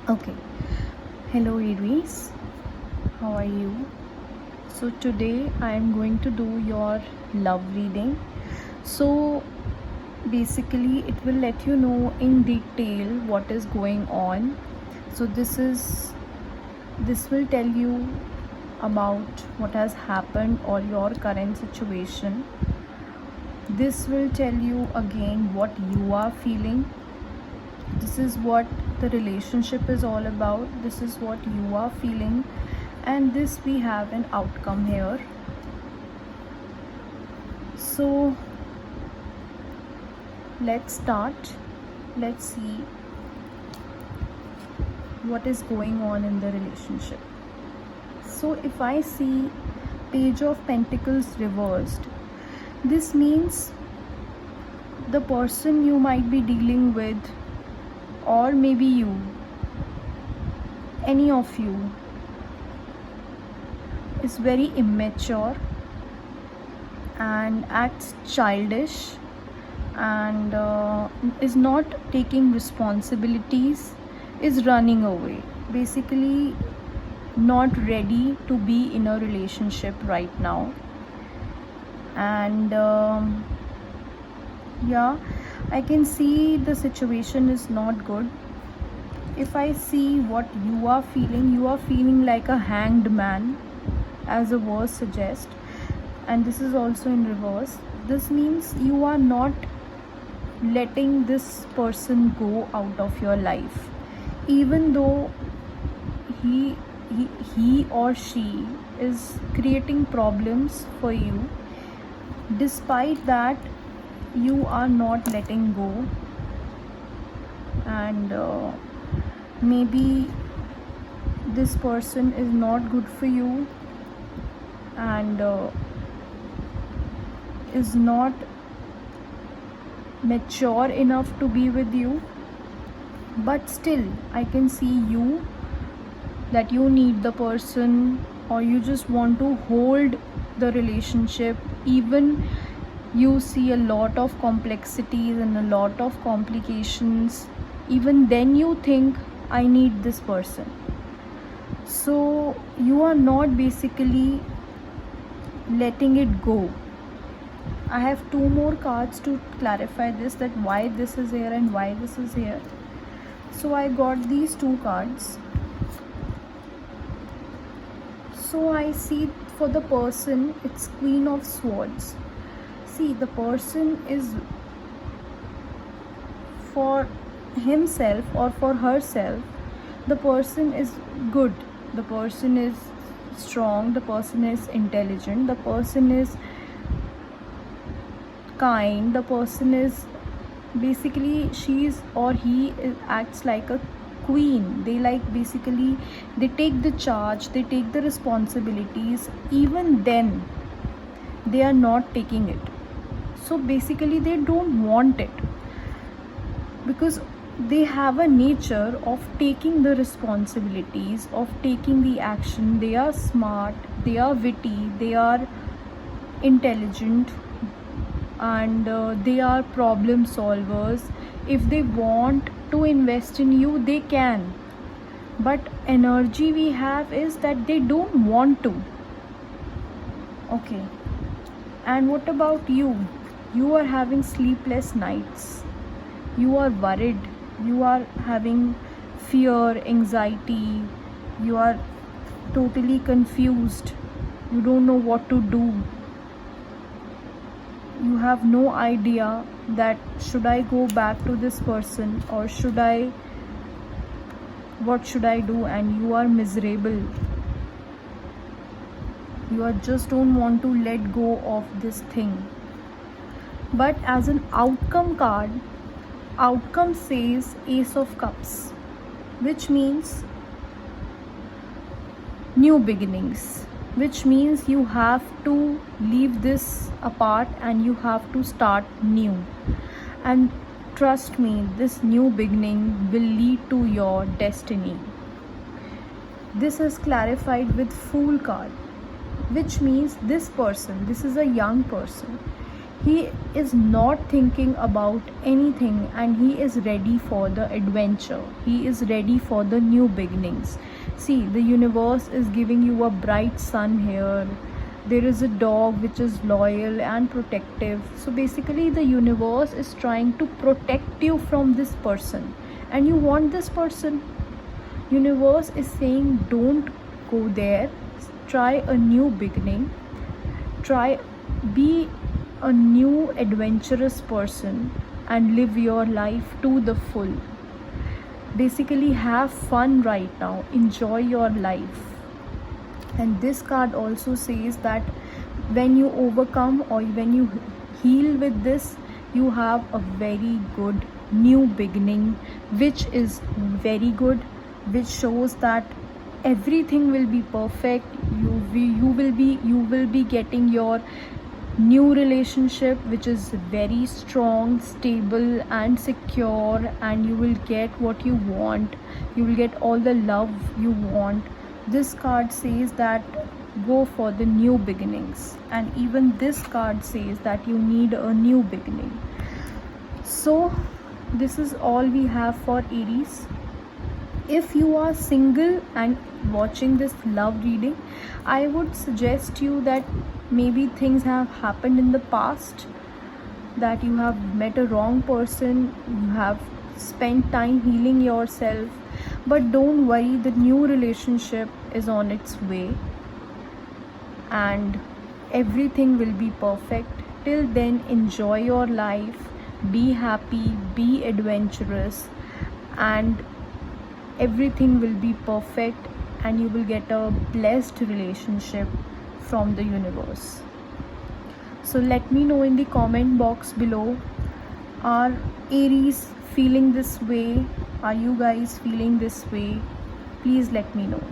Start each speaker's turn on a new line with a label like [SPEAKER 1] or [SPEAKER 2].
[SPEAKER 1] Okay, hello Aries, how are you? So, today I am going to do your love reading. So, basically, it will let you know in detail what is going on. So, this will tell you about what has happened or your current situation. This will tell you again what you are feeling. This is what the relationship is all about. This is what you are feeling, and this we have an outcome here. So let's start. Let's see what is going on in the relationship. So if I see Page of Pentacles reversed, this means the person you might be dealing with, or maybe you, any of you, is very immature and acts childish and is not taking responsibilities, is running away, basically not ready to be in a relationship right now. And yeah, I can see the situation is not good. If I see what you are feeling like a hanged man, as the verse suggests, and this is also in reverse. This means you are not letting this person go out of your life, even though he he or she is creating problems for you. Despite that, you are not letting go, and maybe this person is not good for you and is not mature enough to be with you. But still, I can see you that you need the person, or you just want to hold the relationship. Even you see a lot of complexities and a lot of complications, even then you think, I need this person. So you are not basically letting it go. I have two more cards to clarify this, that why this is here and why this is here. So I got these two cards. So I see for the person, it's Queen of Swords. See, the person is, for himself or for herself, the person is good, the person is strong, the person is intelligent, the person is kind, the person is basically, she's or he acts like a queen. They basically they take the charge, they take the responsibilities, even then they are not taking it. So basically they don't want it, because they have a nature of taking the responsibilities, of taking the action. They are smart, they are witty, they are intelligent, and they are problem solvers. If they want to invest in you, they can, but energy we have is that they don't want to. Okay, and what about you? You are having sleepless nights, you are worried, you are having fear, anxiety, you are totally confused, you don't know what to do, you have no idea that should I go back to this person, or what should I do, and you are miserable. You are just don't want to let go of this thing. But as an outcome card, outcome says Ace of Cups, which means new beginnings, which means you have to leave this apart and you have to start new. And trust me, this new beginning will lead to your destiny. This is clarified with Fool card, which means this person, this is a young person, He is not thinking about anything, and he is ready for the adventure. He is ready for the new beginnings. See, the universe is giving you a bright sun here. There is a dog which is loyal and protective. So basically, the universe is trying to protect you from this person, and you want this person. Universe is saying, don't go there. Try a new beginning. Try be a new adventurous person and live your life to the full. Basically, have fun right now. Enjoy your life. And this card also says that when you overcome or when you heal with this, you have a very good new beginning, which is very good, which shows that everything will be perfect. You will be getting your new relationship, which is very strong, stable and secure, and you will get what you want. You will get all the love you want. This card says that go for the new beginnings, and even this card says that you need a new beginning. So this is all we have for Aries. If you are single and watching this love reading, I would suggest you that maybe things have happened in the past, that you have met a wrong person, you have spent time healing yourself, but don't worry, the new relationship is on its way and everything will be perfect. Till then, enjoy your life, be happy, be adventurous, and everything will be perfect, and you will get a blessed relationship from the universe. So let me know in the comment box below, are Aries feeling this way? Are you guys feeling this way? Please let me know.